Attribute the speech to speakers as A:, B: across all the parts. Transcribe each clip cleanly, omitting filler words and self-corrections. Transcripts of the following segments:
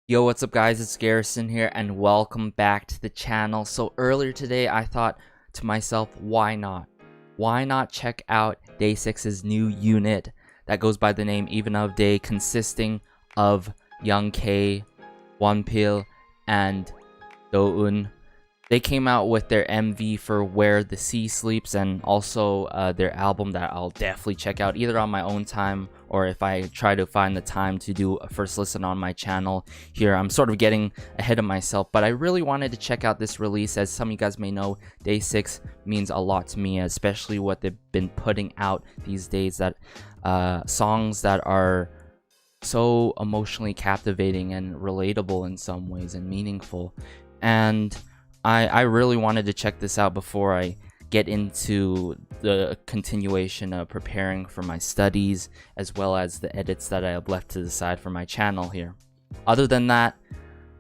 A: Yo, what's up guys, it's Garrison here and welcome back to the channel. So earlier today I thought to myself, why not? Why not check out DAY6's new unit that goes by the name Even of Day, consisting of Young K, Wonpil, and Dowoon. They came out with their MV for Where the Sea Sleeps and also their album that I'll definitely check out either on my own time or if I try to find the time to do a first listen on my channel here. I'm sort of getting ahead of myself, but I really wanted to check out this release. As some of you guys may know, DAY6 means a lot to me, especially what they've been putting out these days, that songs that are so emotionally captivating and relatable in some ways and meaningful. And I really wanted to check this out before I get into the continuation of preparing for my studies, as well as the edits that I have left to the side for my channel here. Other than that,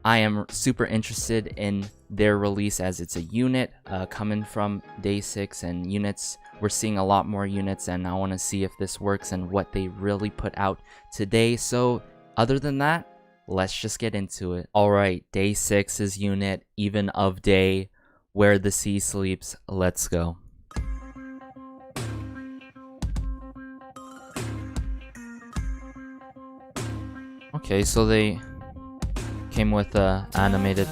A: I am super interested in their release as it's a unit coming from DAY6, and units, we're seeing a lot more units, and I want to see if this works and what they really put out today. So other than that, let's just get into it. Alright, DAY6's unit, Even of Day, Where the Sea Sleeps. Let's go. Okay, so they came with a animated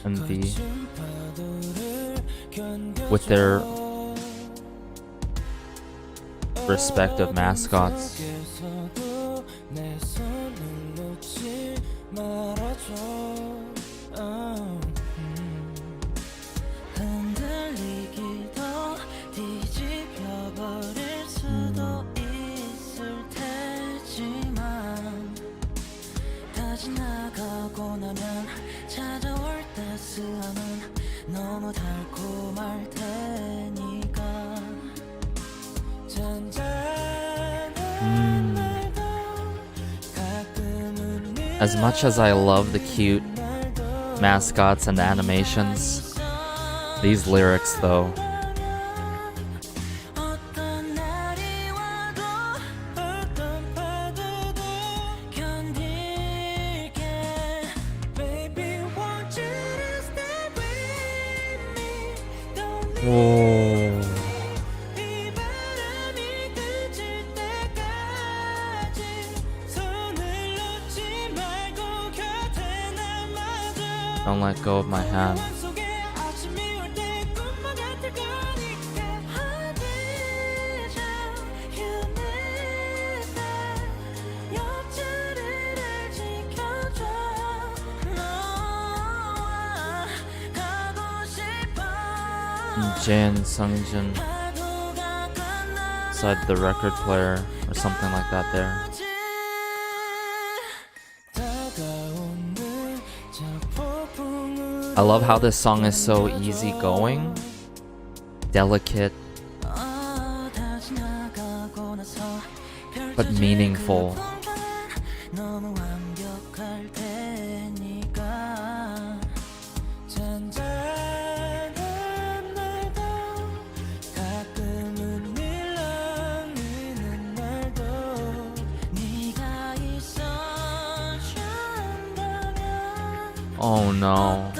A: MV with their respective mascots. As much as I love the cute mascots and animations, these lyrics though, whoa. Don't let go of my hand. Jin Sungjin inside the record player or something like that there. I love how this song is so easygoing, delicate, but meaningful. Oh no.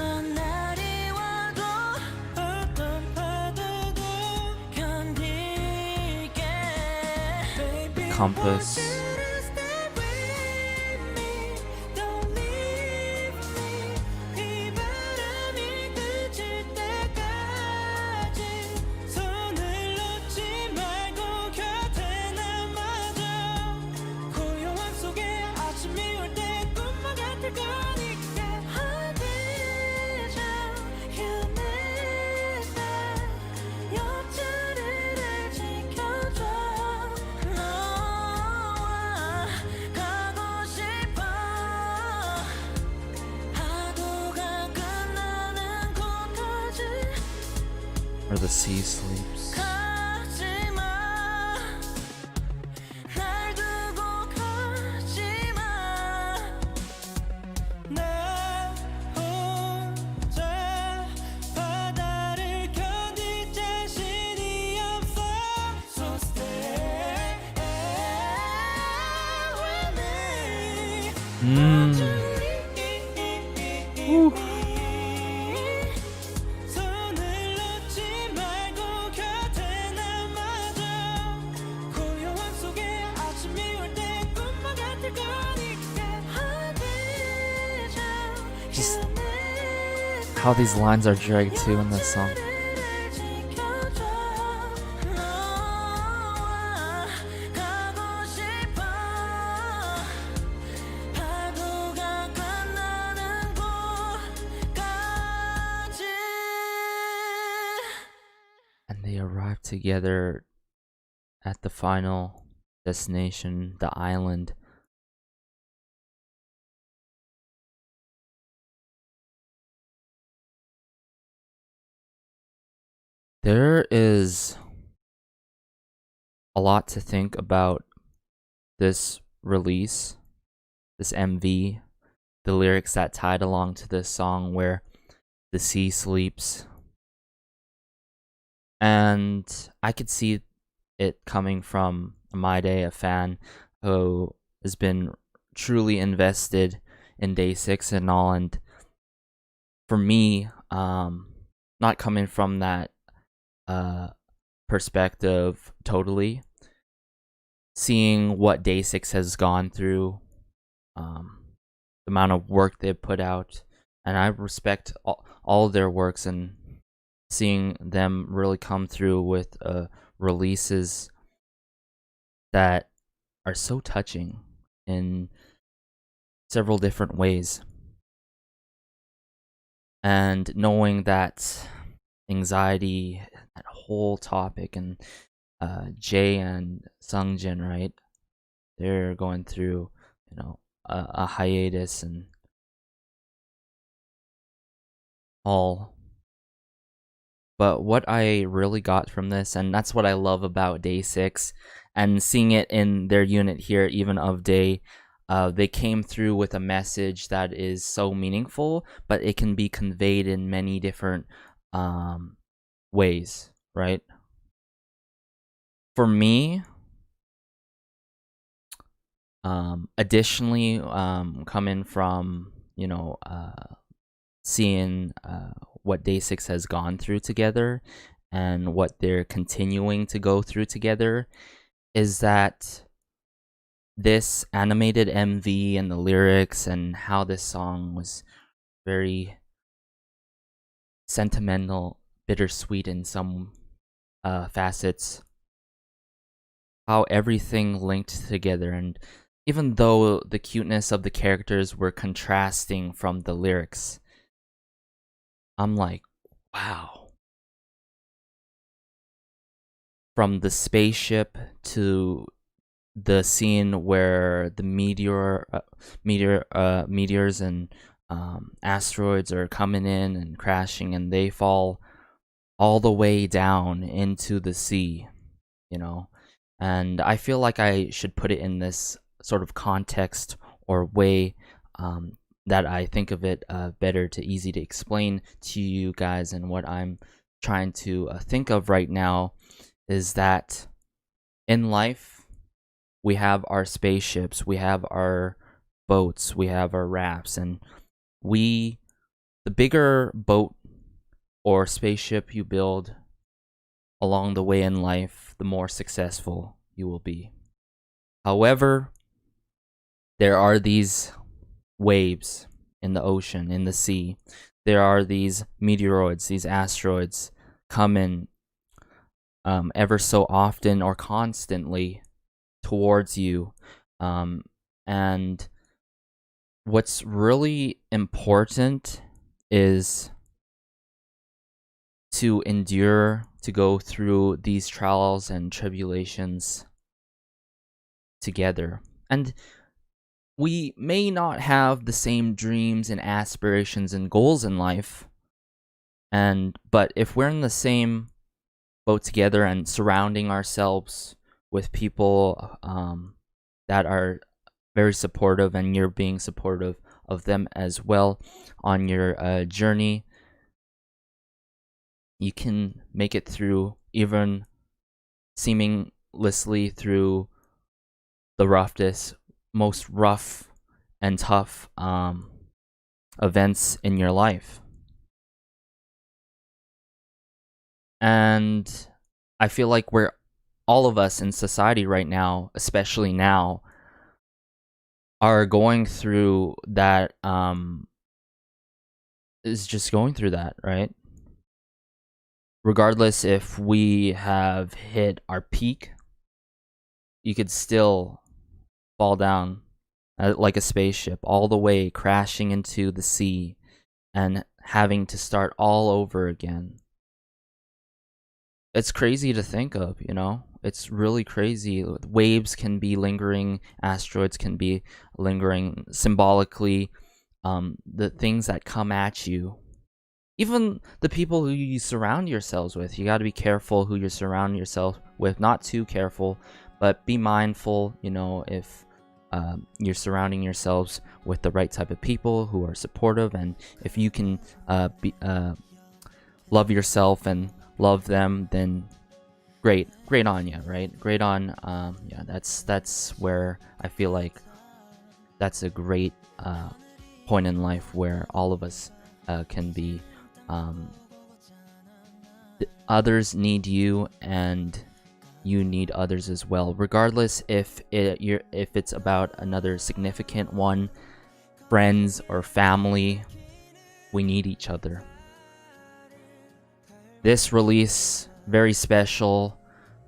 A: Compass. Where the sea sleeps. how these lines are dragged too in this song. And they arrive together at the final destination, the island. There is a lot to think about this release, this MV, the lyrics that tied along to this song where the sea sleeps. And I could see it coming from My Day, a fan who has been truly invested in DAY6 and all. And for me, not coming from that perspective totally, seeing what DAY6 has gone through, the amount of work they've put out, and I respect all of their works, and seeing them really come through with releases that are so touching in several different ways. And knowing that anxiety, that whole topic, and Jay and Sungjin, right? They're going through, a hiatus and all. But what I really got from this, and that's what I love about DAY6, and seeing it in their unit here, even of Day, they came through with a message that is so meaningful, but it can be conveyed in many different ways, right? For me, additionally, coming from, seeing what DAY6 has gone through together and what they're continuing to go through together, is that this animated MV and the lyrics and how this song was very sentimental, bittersweet in some facets, how everything linked together. And even though the cuteness of the characters were contrasting from the lyrics, I'm like, wow. From the spaceship to the scene where the meteors and asteroids are coming in and crashing, and they fall all the way down into the sea, and I feel like I should put it in this sort of context or way that I think of it better to easy to explain to you guys. And what I'm trying to think of right now is that in life, we have our spaceships, we have our boats, we have our rafts, and the bigger boat or spaceship you build along the way in life, the more successful you will be. However, there are these waves in the ocean, in the sea. There are these meteoroids, these asteroids coming ever so often or constantly towards you. And what's really important is to endure, to go through these trials and tribulations together. And we may not have the same dreams and aspirations and goals in life, but if we're in the same boat together and surrounding ourselves with people that are very supportive, and you're being supportive of them as well on your journey, you can make it through, even seamlessly through the most rough and tough events in your life. And I feel like all of us in society right now, especially now, are going through that is just going through that, right? Regardless if we have hit our peak, you could still fall down like a spaceship, all the way crashing into the sea and having to start all over again. It's crazy to think of, you know? It's really crazy. Waves can be lingering, asteroids can be lingering symbolically. The things that come at you, even the people who you surround yourselves with, you got to be careful who you surround yourself with. Not too careful, but be mindful, you know, if you're surrounding yourselves with the right type of people who are supportive, and if you can love yourself and love them, then great on you, right? Great on. Yeah, that's where I feel like that's a great point in life where all of us can be. Others need you, and you need others as well, regardless if it's about another significant one, friends or family. We need each other. This release, very special.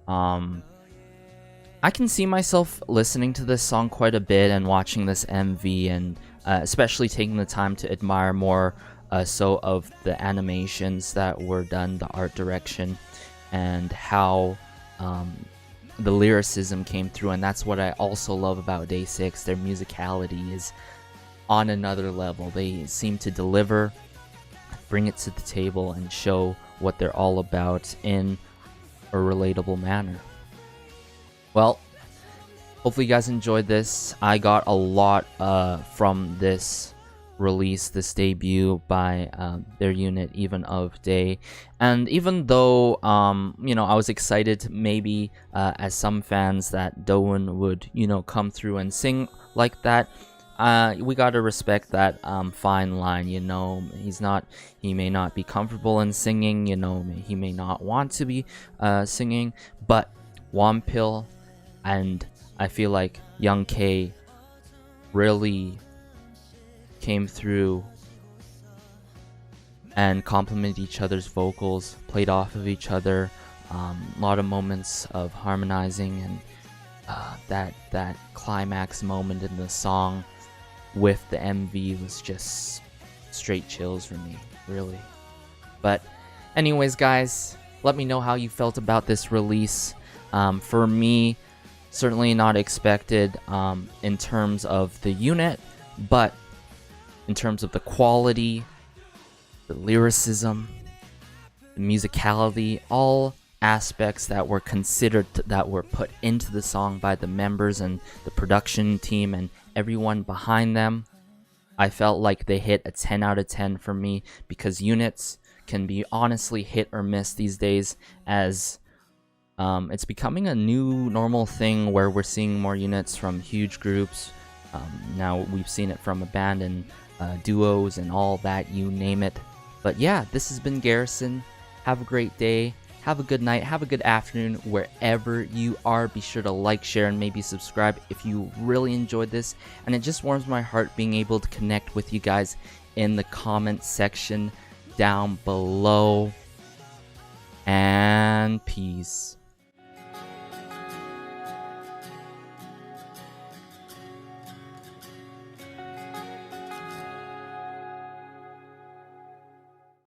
A: I can see myself listening to this song quite a bit and watching this MV, and especially taking the time to admire more so of the animations that were done, the art direction, and how the lyricism came through. And that's what I also love about DAY6. Their musicality is on another level. They seem to deliver, bring it to the table, and show what they're all about in a relatable manner. Well, hopefully you guys enjoyed this. I got a lot from this release, this debut by their unit, Even of Day. And even though you know, I was excited maybe as some fans that Dowoon would, you know, come through and sing like that, we gotta respect that fine line. You know, he may not be comfortable in singing, you know, he may not want to be singing, but Wonpil and I feel like Young K really came through and complemented each other's vocals, played off of each other. A lot of moments of harmonizing, and that climax moment in the song with the MV was just straight chills for me, really. But anyways, guys, let me know how you felt about this release. For me, certainly not expected in terms of the unit, but in terms of the quality, the lyricism, the musicality, all aspects that were considered, that were put into the song by the members and the production team and everyone behind them, I felt like they hit a 10 out of 10 for me, because units can be honestly hit or miss these days, as it's becoming a new normal thing where we're seeing more units from huge groups. Now we've seen it from a band and duos and all that, you name it. But yeah, this has been Garrison. Have a great day. Have a good night. Have a good afternoon wherever you are. Be sure to like, share, and maybe subscribe if you really enjoyed this. And it just warms my heart being able to connect with you guys in the comment section down below. And peace.